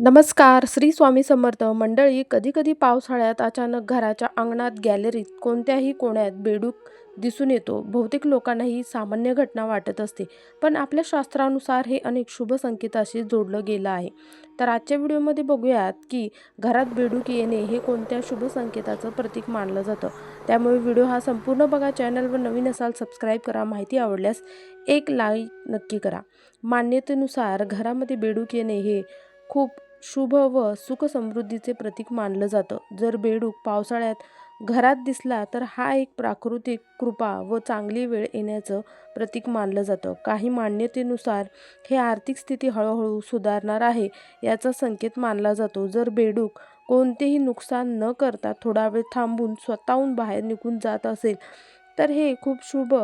नमस्कार. श्री स्वामी समर्थ मंडळी. कधी-कधी पावसाळ्यात अचानक घराच्या अंगणात, गॅलरीत, कोणत्याही कोण्यात बेडूक दिसून येतो. बहुतेक लोकांना ही सामान्य घटना वाटत असते, पण आपल्या शास्त्रानुसार हे अनेक शुभ संकेताशी जोडलं गेलं आहे. तर आजच्या व्हिडिओमध्ये बघूयात की घरात बेडूक येणे हे कोणत्या शुभ संकेताचं प्रतीक मानलं जातं. त्यामुळे व्हिडिओ हा संपूर्ण बघा. चॅनलवर नवीन असाल सबस्क्राईब करा. माहिती आवडल्यास एक लाईक नक्की करा. मान्यतेनुसार घरामध्ये बेडूक येणे हे खूप शुभ व सुख समृद्धीचे प्रतीक मानलं जातं. जर बेडूक पावसाळ्यात घरात दिसला तर हा एक प्राकृतिक कृपा व चांगली वेळ येण्याचं प्रतीक मानलं जातं. काही मान्यतेनुसार हे आर्थिक स्थिती हळूहळू सुधारणार आहे याचा संकेत मानला जातो. जर बेडूक कोणतेही नुकसान न करता थोडा वेळ थांबून स्वतःहून बाहेर निघून जात असेल तर हे खूप शुभ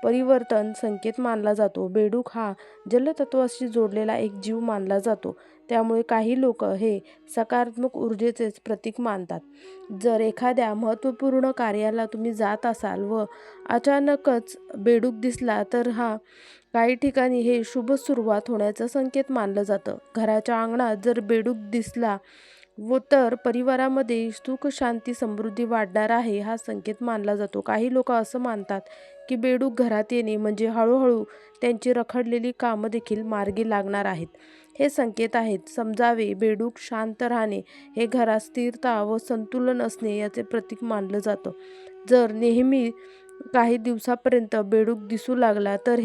परिवर्तन संकेत मानला जातो. बेडूक हा जलतत्वाशी जोडलेला एक जीव मानला जातो. त्यामुळे काही लोक हे सकारात्मक ऊर्जेचेच प्रतीक मानतात. जर एखाद्या महत्त्वपूर्ण कार्याला तुम्ही जात असाल व अचानकच बेडूक दिसला तर काही ठिकाणी हे शुभ सुरुवात होण्याचा संकेत मानलं जातं. घराच्या अंगणात जर बेडूक दिसला तर परिवारामध्ये सुख, शांती, समृद्धी वाढणार आहे हा संकेत मानला जातो. काही लोक असं मानतात की बेडूक घरात येणे म्हणजे हळूहळू त्यांची रखडलेली कामं देखील मार्गी लागणार आहेत. हे संकेत आहेत. समजावे, बेडूक शांत राहणे हे घरात स्थिरता व संतुलन असणे याचे प्रतीक मानलं जातं. जर नेहमी काही दिवसापर्यंत बेडूक दिसू लागला तर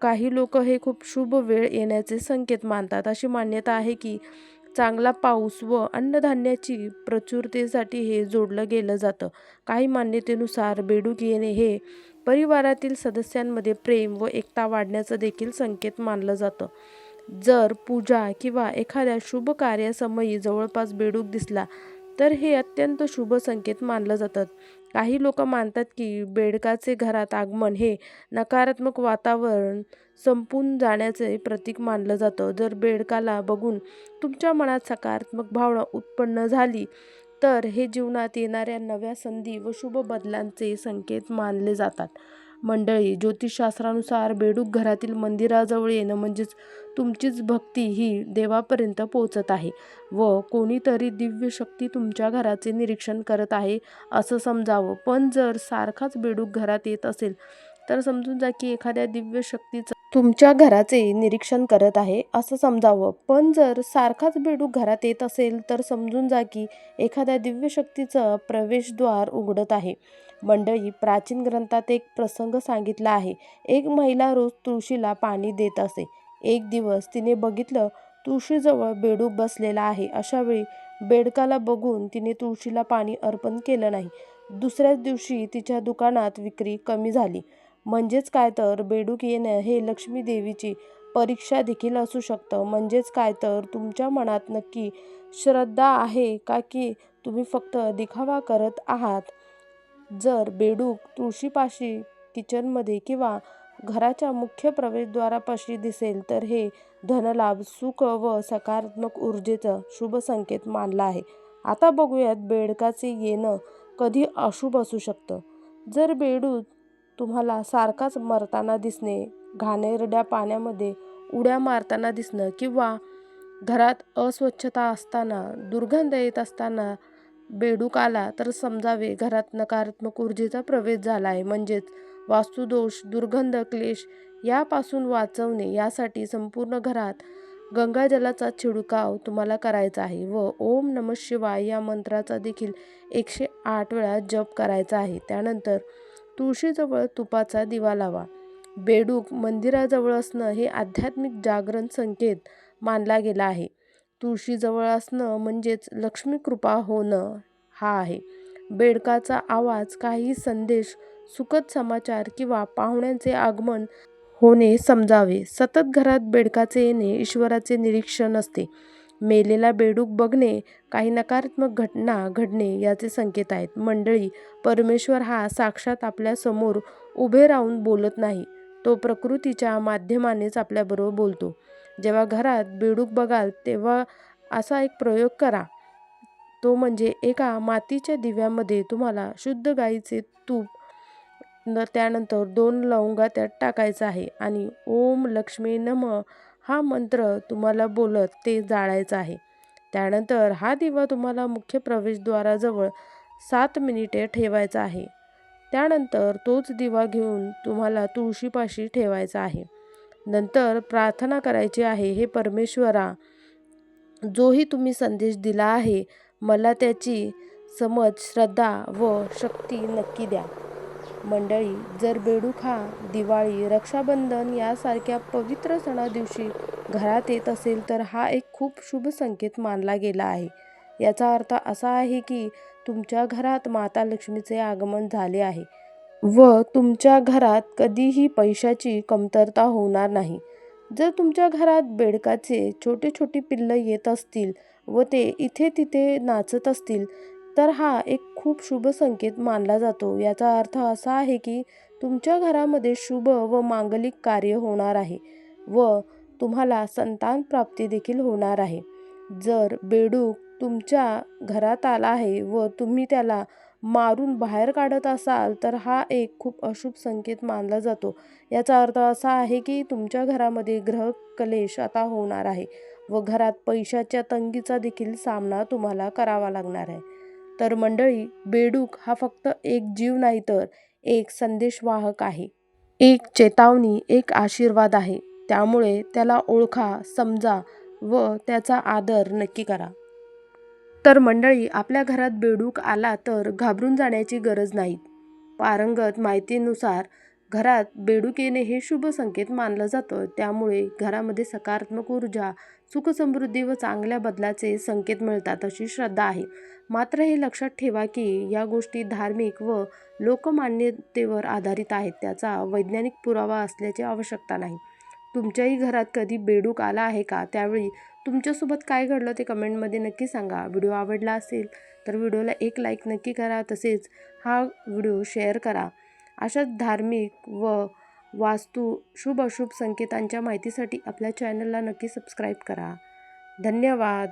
काही लोक हे खूप शुभ वेळ येण्याचे संकेत मानतात. अशी मान्यता आहे की चांगला पाऊस व अन्नधान्याची प्रचुरतेसाठी हे जोडलं गेलं जातं. काही मान्यतेनुसार बेडूक येणे हे परिवारातील सदस्यांमध्ये प्रेम व एकता वाढण्याचं देखील संकेत मानलं जातं. जर पूजा किंवा एखाद्या शुभ कार्यासमयी जवळपास बेडूक दिसला तर हे अत्यंत शुभ संकेत मानलं जातात. काही लोक मानतात की बेडकाचे घरात आगमन हे नकारात्मक वातावरण संपून जाण्याचे प्रतीक मानलं जातं. जर बेडकाला बघून तुमच्या मनात सकारात्मक भावना उत्पन्न झाली तर हे जीवनात येणाऱ्या नव्या संधी व शुभ बदलांचे संकेत मानले जातात. मंडळी, ज्योतिषशास्त्रानुसार बेडूक घरातील मंदिराजवळ येणं म्हणजेच तुमचीच भक्ती ही देवापर्यंत पोहोचत आहे व कोणीतरी दिव्य शक्ती तुमच्या घराचे निरीक्षण करत आहे असं समजावं. पण जर सारखाच बेडूक घरात येत असेल तर समजून जा की एखाद्या दिव्य शक्तीचं तुमच्या घराचे निरीक्षण करत आहे असं समजावं. पण जर सारखाच बेडूक घरात येत असेल तर समजून जा की एखाद्या दिव्य शक्तीचं प्रवेशद्वार उघडत आहे. मंडळी, प्राचीन ग्रंथात एक प्रसंग सांगितला आहे. एक महिला रोज तुळशीला पाणी देत असे. एक दिवस तिने बघितलं तुळशीजवळ बेडूक बसलेला आहे. अशा वेळी बेडकाला बघून तिने तुळशीला पाणी अर्पण केलं नाही. दुसऱ्याच दिवशी तिच्या दुकानात विक्री कमी झाली. म्हणजेच काय तर बेडूक येणं हे लक्ष्मी देवीची परीक्षा देखील असू शकतं. म्हणजेच काय तर तुमच्या मनात नक्की श्रद्धा आहे का की तुम्ही फक्त दिखावा करत आहात. जर बेडूक तुळशीपाशी, किचनमध्ये किंवा घराच्या मुख्य प्रवेशद्वारापाशी दिसेल तर हे धनलाभ, सुख व सकारात्मक ऊर्जेचा शुभ संकेत मानला आहे. आता बघूयात बेडकाचे येणं कधी अशुभ असू शकतं. जर बेडूक तुम्हाला सारखाच मरताना दिसणे, घाणेरड्या पाण्यामध्ये उड्या मारताना दिसणं किंवा घरात अस्वच्छता असताना, दुर्गंध येत असताना बेडूक आला तर समजावे घरात नकारात्मक ऊर्जेचा प्रवेश झाला आहे. म्हणजेच वास्तुदोष, दुर्गंध, क्लेश यापासून वाचवणे यासाठी संपूर्ण घरात गंगाजलाचा छिडकाव तुम्हाला करायचा आहे व ओम नमः शिवाय या मंत्राचा देखील 108 वेळा जप करायचा आहे. त्यानंतर तुळशीजवळ तुपाचा दिवा लावा. बेडूक मंदिराजवळ असणं हे आध्यात्मिक जागरण संकेत मानला गेला आहे. तुळशीजवळ असणं म्हणजेच लक्ष्मी कृपा होणं हा आहे. बेडकाचा आवाज काही संदेश, सुखद समाचार किंवा पाहुण्यांचे आगमन होणे समजावे. सतत घरात बेडकाचे येणे ईश्वराचे निरीक्षण असते. मेलेला बेडूक बघणे काही नकारात्मक घटना घडणे याचे संकेत आहेत. मंडळी, परमेश्वर हा साक्षात आपल्या समोर उभे राहून बोलत नाही. तो प्रकृतीच्या माध्यमानेच आपल्याबरोबर बोलतो. जेव्हा घरात बेडूक बघाल तेव्हा असा एक प्रयोग करा. तो म्हणजे एका मातीच्या दिव्यामध्ये तुम्हाला शुद्ध गाईचे तूप, त्यानंतर 2 लवंगा त्यात टाकायचा आहे आणि ओम लक्ष्मी नमः हा मंत्र तुम्हाला बोलत ते जाळायचं आहे. त्यानंतर हा दिवा तुम्हाला मुख्य प्रवेशद्वाराजवळ 7 मिनिटे ठेवायचा आहे. त्यानंतर तोच दिवा घेऊन तुम्हाला तुळशीपाशी ठेवायचा आहे. नंतर प्रार्थना करायची आहे, हे परमेश्वरा, जोही तुम्ही संदेश दिला आहे, मला त्याची समज, श्रद्धा व शक्ती नक्की द्या. मंडळी, जर बेडूक हा दिवाळी, रक्षाबंधन यासारख्या पवित्र सणादिवशी घरात येत असेल तर हा एक खूप शुभ संकेत मानला गेला आहे. याचा अर्थ असा आहे की तुमच्या घरात माता लक्ष्मीचे आगमन झाले आहे व तुमच्या घरात कधीही पैशाची कमतरता होणार नाही. जर तुमच्या घरात बेडकाचे छोटे छोटे पिल्लं येत असतील व ते इथे तिथे नाचत असतील तर हा एक खूप शुभ संकेत मानला जातो. याचा अर्थ असा आहे की तुमच्या घरामध्ये शुभ व मांगलिक कार्य होणार आहे व तुम्हाला संतान प्राप्ती देखील होणार आहे. जर बेडूक तुमच्या घरात आला आहे व तुम्ही त्याला मारून बाहेर काढत असाल तर हा एक खूप अशुभ संकेत मानला जातो. याचा अर्थ असा आहे की तुमच्या घरामध्ये ग्रह कलेश आता होणार आहे व घरात पैशाच्या तंगीचा देखील सामना तुम्हाला करावा लागणार आहे. तर मंडळी, बेडूक हा फक्त एक जीव नाही तर एक संदेशवाहक आहे, एक चेतावणी, एक आशीर्वाद आहे. त्यामुळे त्याला ओळखा, समजा व त्याचा आदर नक्की करा. तर मंडळी, आपल्या घरात बेडूक आला तर घाबरून जाण्याची गरज नाही. पारंगत माहितीनुसार घरात बेडूक येणे हे शुभ संकेत मानलं जातं. त्यामुळे घरामध्ये सकारात्मक ऊर्जा, सुखसमृद्धी व चांगल्या बदलाचे संकेत मिळतात अशी श्रद्धा आहे. मात्र हे लक्षात ठेवा की या गोष्टी धार्मिक व लोकमान्यतेवर आधारित आहेत. त्याचा वैज्ञानिक पुरावा असल्याची आवश्यकता नाही. तुमच्याही घरात कधी बेडूक आला आहे का? त्यावेळी तुमच्यासोबत काय घडलं ते कमेंटमध्ये नक्की सांगा. व्हिडिओ आवडला असेल तर व्हिडिओला एक लाईक नक्की करा. तसेच हा व्हिडिओ शेअर करा. अशाच धार्मिक व वास्तू शुभ अशुभ संकेतांच्या माहितीसाठी आपल्या चॅनलला नक्की सबस्क्राईब करा. धन्यवाद.